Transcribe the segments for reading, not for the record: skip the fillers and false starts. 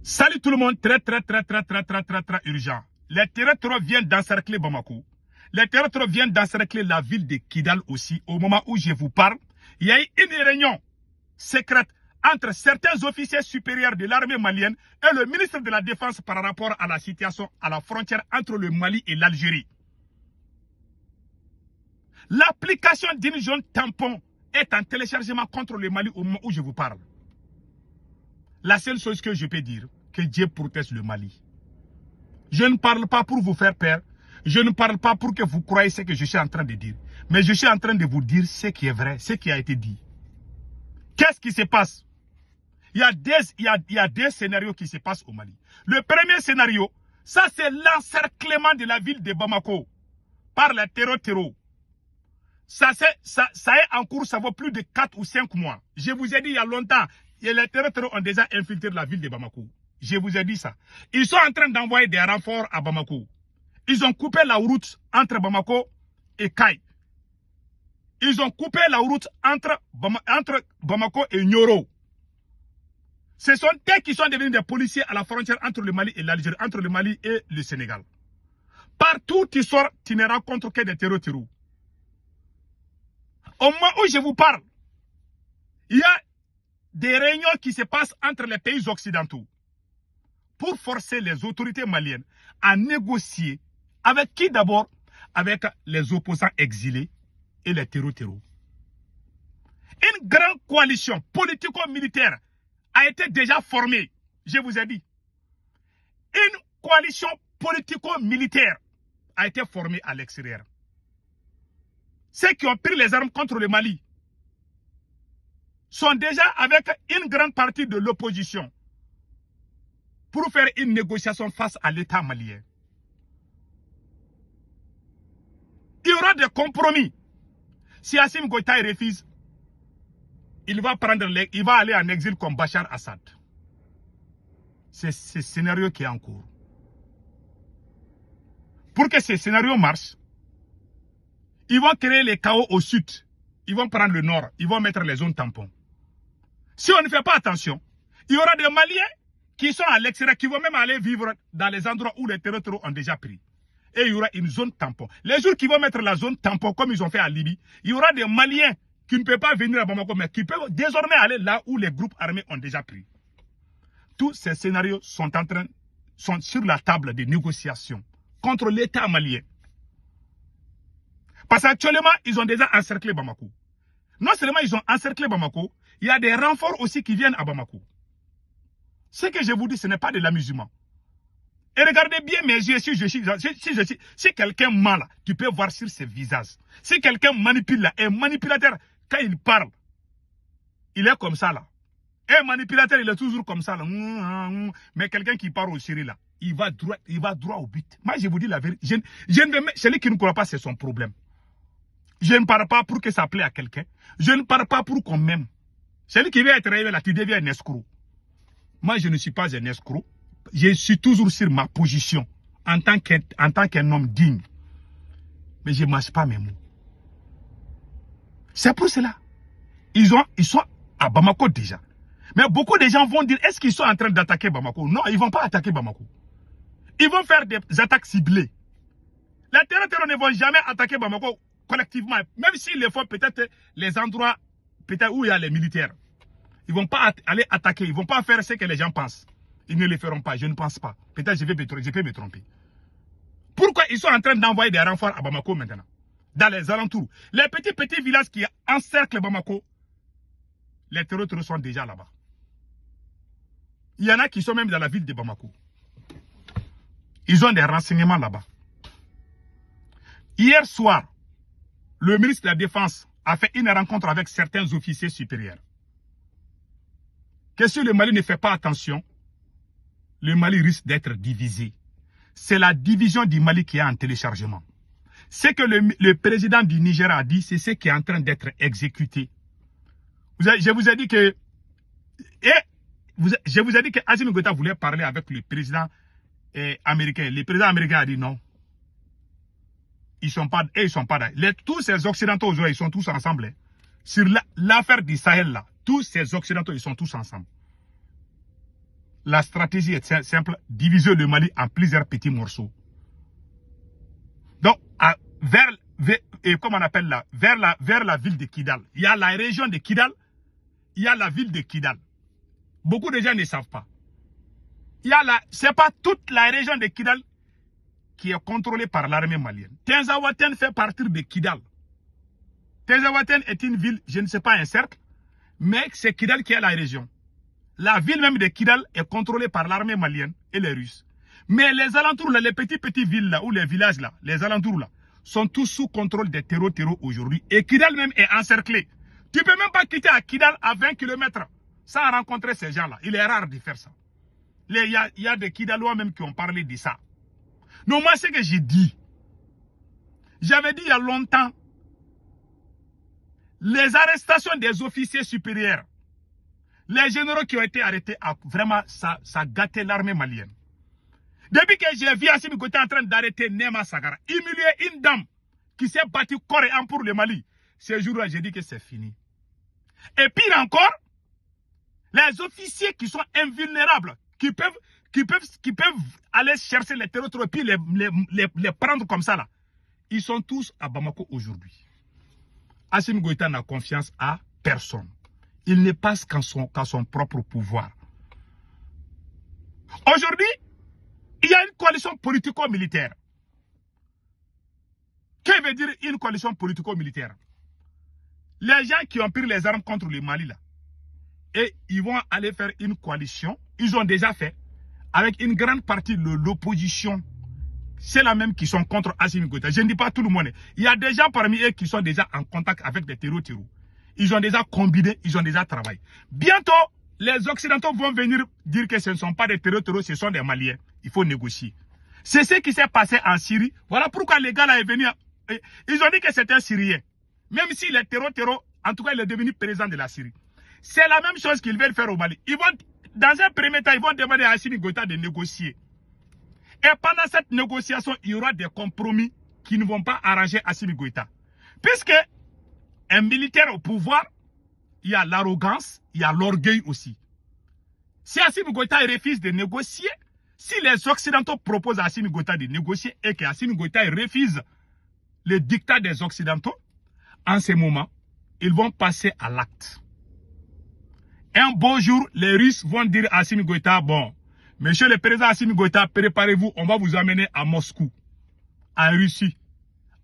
Salut tout le monde, très urgent. Les terroristes viennent d'encercler Bamako. Les terroristes viennent d'encercler la ville de Kidal aussi. Au moment où je vous parle, il y a eu une réunion secrète entre certains officiers supérieurs de l'armée malienne et le ministre de la Défense par rapport à la situation à la frontière entre le Mali et l'Algérie. L'application d'une zone tampon est en téléchargement contre le Mali au moment où je vous parle. La seule chose que je peux dire, que Dieu protège le Mali. Je ne parle pas pour vous faire peur. Je ne parle pas pour que vous croyez ce que je suis en train de dire. Mais je suis en train de vous dire ce qui est vrai, ce qui a été dit. Qu'est-ce qui se passe? Il y a des scénarios qui se passent au Mali. Le premier scénario, ça c'est l'encerclement de la ville de Bamako par les terreaux. Ça est en cours, ça vaut plus de 4 ou 5 mois. Je vous ai dit il y a longtemps, et les terreaux ont déjà infiltré la ville de Bamako. Je vous ai dit ça. Ils sont en train d'envoyer des renforts à Bamako. Ils ont coupé la route entre Bamako et Kay. Ils ont coupé la route entre Bamako et Nioro. Ce sont eux qui sont devenus des policiers à la frontière entre le Mali et l'Algérie, entre le Mali et le Sénégal. Partout où tu sors, tu ne rencontres que des terreaux. Au moment où je vous parle, il y a des réunions qui se passent entre les pays occidentaux pour forcer les autorités maliennes à négocier avec qui d'abord? Avec les opposants exilés et les terreaux. Une grande coalition politico-militaire a été déjà formée, je vous ai dit. Une coalition politico-militaire a été formée à l'extérieur. Ceux qui ont pris les armes contre le Mali sont déjà avec une grande partie de l'opposition pour faire une négociation face à l'État malien. Il y aura des compromis. Si Assimi Goïta refuse, il va aller en exil comme Bachar Assad. C'est ce scénario qui est en cours. Pour que ce scénario marche, ils vont créer les chaos au sud. Ils vont prendre le nord. Ils vont mettre les zones tampons. Si on ne fait pas attention, il y aura des Maliens qui sont à l'extérieur, qui vont même aller vivre dans les endroits où les terreaux ont déjà pris. Et il y aura une zone tampon. Les jours qui vont mettre la zone tampon, comme ils ont fait à Libye, il y aura des Maliens qui ne peuvent pas venir à Bamako, mais qui peuvent désormais aller là où les groupes armés ont déjà pris. Tous ces scénarios sont sur la table de négociation contre l'État malien. Parce qu'actuellement, ils ont déjà encerclé Bamako. Non seulement ils ont encerclé Bamako, il y a des renforts aussi qui viennent à Bamako. Ce que je vous dis, ce n'est pas de l'amusement. Et regardez bien mes yeux, si quelqu'un ment là, tu peux voir sur ses visages. Si quelqu'un manipule là, un manipulateur, quand il parle, il est comme ça là. Un manipulateur, il est toujours comme ça là. Mais quelqu'un qui parle au chéri là, il va droit au but. Moi, je vous dis la vérité. Celui qui ne croit pas, c'est son problème. Je ne parle pas pour que ça plaît à quelqu'un. Je ne parle pas pour qu'on m'aime. Celui qui vient être réveillé là, tu deviens un escroc. Moi, je ne suis pas un escroc. Je suis toujours sur ma position en tant qu'un homme digne. Mais je ne mâche pas mes mots. C'est pour cela. Ils sont à Bamako déjà. Mais beaucoup de gens vont dire, est-ce qu'ils sont en train d'attaquer Bamako? Non, ils ne vont pas attaquer Bamako. Ils vont faire des attaques ciblées. Les terroristes ne vont jamais attaquer Bamako collectivement. Même s'ils le font peut-être les endroits où il y a les militaires. Ils ne vont pas aller attaquer. Ils ne vont pas faire ce que les gens pensent. Ils ne le feront pas. Je ne pense pas. Peut-être je peux me tromper. Pourquoi ils sont en train d'envoyer des renforts à Bamako maintenant? Dans les alentours. Les petits villages qui encerclent Bamako, les terroristes sont déjà là-bas. Il y en a qui sont même dans la ville de Bamako. Ils ont des renseignements là-bas. Hier soir, le ministre de la Défense a fait une rencontre avec certains officiers supérieurs. Que si le Mali ne fait pas attention, le Mali risque d'être divisé. C'est la division du Mali qui est en téléchargement. Ce que le président du Niger a dit, c'est ce qui est en train d'être exécuté. Je vous ai dit que Assimi Goïta voulait parler avec le président américain. Le président américain a dit non. Ils sont pas là. Tous ces occidentaux aujourd'hui, ils sont tous ensemble. Sur l'affaire du Sahel là, tous ces occidentaux, ils sont tous ensemble. La stratégie est simple, diviser le Mali en plusieurs petits morceaux. Donc, vers la ville de Kidal. Il y a la région de Kidal, il y a la ville de Kidal. Beaucoup de gens ne savent pas. C'est pas toute la région de Kidal qui est contrôlée par l'armée malienne. Tinzaouatène fait partie de Kidal. Tinzaouatène est une ville, je ne sais pas, un cercle, mais c'est Kidal qui est la région. La ville même de Kidal est contrôlée par l'armée malienne et les Russes. Mais les alentours, là, les petites villes là, ou les villages là, les alentours là, sont tous sous contrôle des terreaux aujourd'hui. Et Kidal même est encerclé. Tu ne peux même pas quitter à Kidal à 20 km sans rencontrer ces gens-là. Il est rare de faire ça. Il y a des Kidalois même qui ont parlé de ça. Non, moi, c'est ce que j'ai dit. J'avais dit il y a longtemps, les arrestations des officiers supérieurs, les généraux qui ont été arrêtés, vraiment, ça gâtait l'armée malienne. Depuis que j'ai vu Assimi Goïta en train d'arrêter Nema Sagara, humilier une dame qui s'est battue corps et âme pour le Mali, ce jour-là, j'ai dit que c'est fini. Et pire encore, les officiers qui sont invulnérables, qui peuvent aller chercher les territoires et puis les prendre comme ça, là, ils sont tous à Bamako aujourd'hui. Assimi Goïta n'a confiance à personne. Il ne passe qu'à son propre pouvoir. Aujourd'hui, il y a une coalition politico-militaire. Que veut dire une coalition politico-militaire? Les gens qui ont pris les armes contre le Mali, là, et ils vont aller faire une coalition, ils ont déjà fait, avec une grande partie de l'opposition. C'est la même qui sont contre Assimi Goïta. Je ne dis pas tout le monde. Il y a des gens parmi eux qui sont déjà en contact avec des terreaux. Ils ont déjà combiné, ils ont déjà travaillé. Bientôt, les Occidentaux vont venir dire que ce ne sont pas des terreaux, ce sont des Maliens. Il faut négocier. C'est ce qui s'est passé en Syrie. Voilà pourquoi les gars là sont venus. Ils ont dit que c'était un Syrien. Même si les terreaux, en tout cas, il est devenu président de la Syrie. C'est la même chose qu'ils veulent faire au Mali. Dans un premier temps, ils vont demander à Assimi Goïta de négocier. Et pendant cette négociation, il y aura des compromis qui ne vont pas arranger Assimi Goïta. Puisque un militaire au pouvoir, il y a l'arrogance, il y a l'orgueil aussi. Si Assimi Goïta refuse de négocier, si les Occidentaux proposent à Assimi Goïta de négocier et que Assimi Goïta refuse le dictat des Occidentaux, en ce moment, ils vont passer à l'acte. Un beau jour, les Russes vont dire à Assimi Goïta, bon, monsieur le président Assimi Goïta, préparez-vous, on va vous amener à Moscou, en Russie.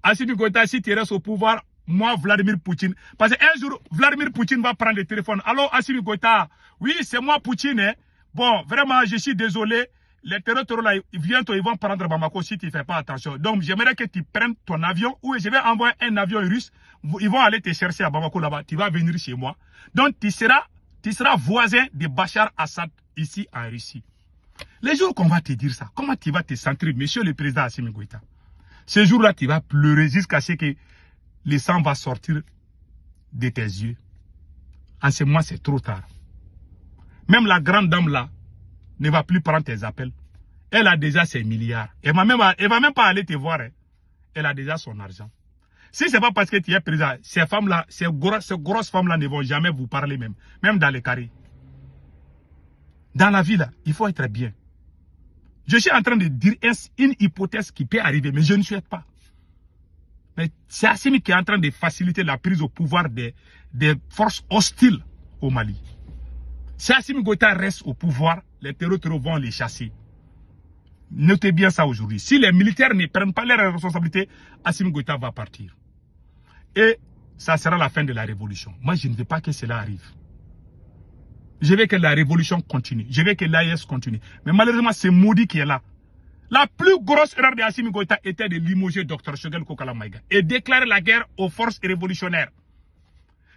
Assimi Goïta, si tu restes au pouvoir, moi, Vladimir Poutine. Parce qu'un jour, Vladimir Poutine va prendre le téléphone. Allô, Assimi Goïta, oui, c'est moi, Poutine. Hein? Bon, vraiment, je suis désolé. Les terroristes là, bientôt, ils vont prendre Bamako si tu ne fais pas attention. Donc, j'aimerais que tu prennes ton avion ou je vais envoyer un avion russe. Ils vont aller te chercher à Bamako là-bas. Tu vas venir chez moi. Donc, tu seras voisin de Bachar Assad ici en Russie. Les jours qu'on va te dire ça, comment tu vas te sentir, monsieur le président Assimi Goïta? Ce jour-là, tu vas pleurer jusqu'à ce que le sang va sortir de tes yeux. En ce moment, c'est trop tard. Même la grande dame là ne va plus prendre tes appels. Elle a déjà ses milliards. Elle va même pas aller te voir. Hein. Elle a déjà son argent. Si ce n'est pas parce que tu es président, ces femmes-là, ces grosses femmes-là ne vont jamais vous parler même. Même dans les carrés. Dans la vie là, il faut être bien. Je suis en train de dire une hypothèse qui peut arriver, mais je ne souhaite pas. Mais c'est Assimi qui est en train de faciliter la prise au pouvoir des forces hostiles au Mali. Si Assimi Goïta reste au pouvoir, les terroristes vont les chasser. Notez bien ça aujourd'hui. Si les militaires ne prennent pas leurs responsabilités, Assimi Goïta va partir. Et ça sera la fin de la révolution. Moi, je ne veux pas que cela arrive. Je veux que la révolution continue. Je veux que l'AES continue. Mais malheureusement, c'est Maudit qui est là. La plus grosse erreur de Assimi Goïta était de limoger Dr Choguel Kokala Maïga et déclarer la guerre aux forces révolutionnaires.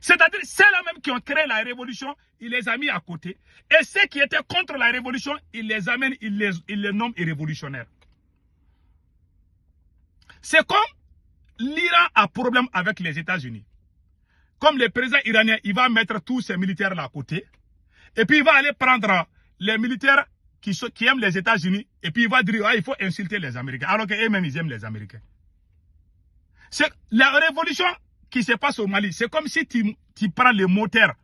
C'est-à-dire, ceux-là même qui ont créé la révolution, il les a mis à côté. Et ceux qui étaient contre la révolution, il les amène, il les nomme révolutionnaires. C'est comme l'Iran a problème avec les États-Unis. Comme le président iranien, il va mettre tous ces militaires-là à côté. Et puis il va aller prendre les militaires qui aiment les États-Unis. Et puis il va dire, ah, il faut insulter les Américains. Alors qu'eux-mêmes, ils aiment les Américains. C'est la révolution qui se passe au Mali. C'est comme si tu prends le moteur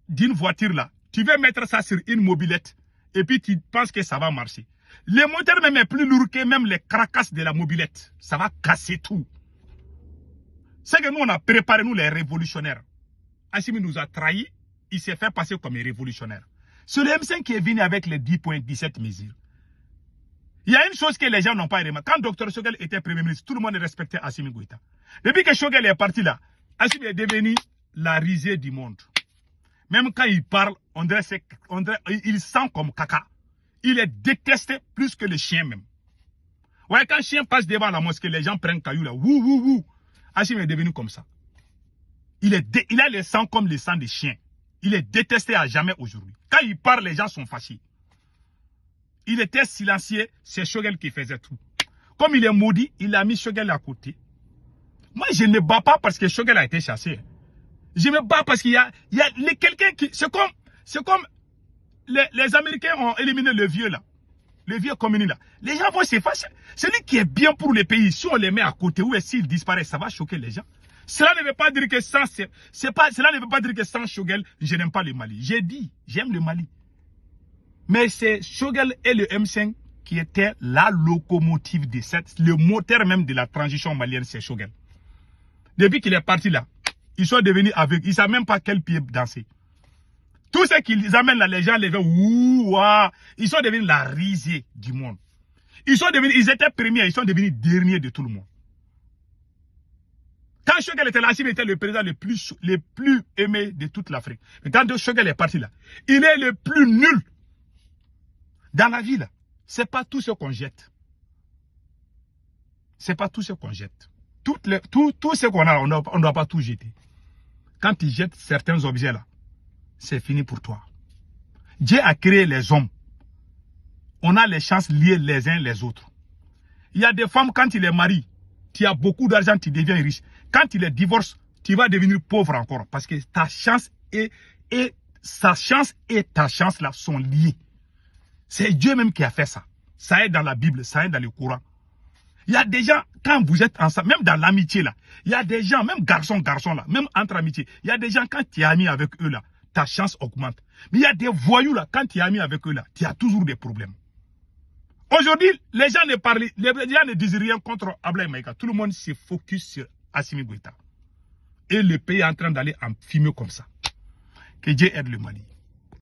d'une voiture là. Tu veux mettre ça sur une mobilette et puis tu penses que ça va marcher. Le moteur même est plus lourd que même les carcasses de la mobilette. Ça va casser tout. C'est que nous, on a préparé, nous, les révolutionnaires. Assimi nous a trahis. Il s'est fait passer comme un révolutionnaire. C'est le M5 qui est venu avec les 10 points, 17 mesures. Il y a une chose que les gens n'ont pas remarqué. Quand Dr Choguel était Premier ministre, tout le monde respectait Assimi Goïta. Depuis que Choguel est parti là, Assimi est devenu la risée du monde. Même quand il parle, il sent comme caca. Il est détesté plus que le chien même. Ouais, quand le chien passe devant la mosquée, les gens prennent caillou là. Wouh, wouh, wouh. Assimi est devenu comme ça. Il a le sang comme le sang des chiens. Il est détesté à jamais aujourd'hui. Quand il parle, les gens sont fâchés. Il était silencieux, c'est Choguel qui faisait tout. Comme il est maudit, il a mis Choguel à côté. Moi, je ne bats pas parce que Choguel a été chassé. Je me bats parce qu'il y a quelqu'un qui... C'est comme les Américains ont éliminé le vieux là. Le vieux communiste là. Les gens vont se fâcher. Celui qui est bien pour le pays, si on les met à côté, ou s'il disparaît, ça va choquer les gens. Cela ne veut pas dire que sans... Cela ne veut pas dire que sans Choguel, je n'aime pas le Mali. J'ai dit, j'aime le Mali. Mais c'est Choguel et le M5 qui étaient la locomotive de le moteur même de la transition malienne, c'est Choguel. Depuis qu'il est parti là, ils sont devenus aveugles. Ils ne savent même pas quel pied danser. Tout ce qu'ils amènent là, les gens les veulent. Ils sont devenus la risée du monde. Ils étaient premiers, ils sont devenus derniers de tout le monde. Quand Choguel était là, il était le président le plus aimé de toute l'Afrique. Mais quand Choguel est parti là, il est le plus nul. Dans la vie, ce n'est pas tout ce qu'on jette. Ce n'est pas tout ce qu'on jette. Tout ce qu'on a, on ne doit pas tout jeter. Quand tu jettes certains objets là, c'est fini pour toi. Dieu a créé les hommes. On a les chances liées les uns les autres. Il y a des femmes, quand tu les maries, tu as beaucoup d'argent, tu deviens riche. Quand tu les divorces, tu vas devenir pauvre encore. Parce que ta chance sa chance et ta chance là sont liées. C'est Dieu même qui a fait ça. Ça est dans la Bible, ça est dans le Coran. Il y a des gens, quand vous êtes ensemble, même dans l'amitié là, il y a des gens, même garçon là, même entre amitié, il y a des gens, quand tu es ami avec eux là, ta chance augmente. Mais il y a des voyous là, quand tu es ami avec eux là, tu as toujours des problèmes. Aujourd'hui, les gens ne disent rien contre Ablaye Maïga. Tout le monde se focus sur Assimi Goïta. Et le pays est en train d'aller en fumée comme ça. Que Dieu aide le Mali.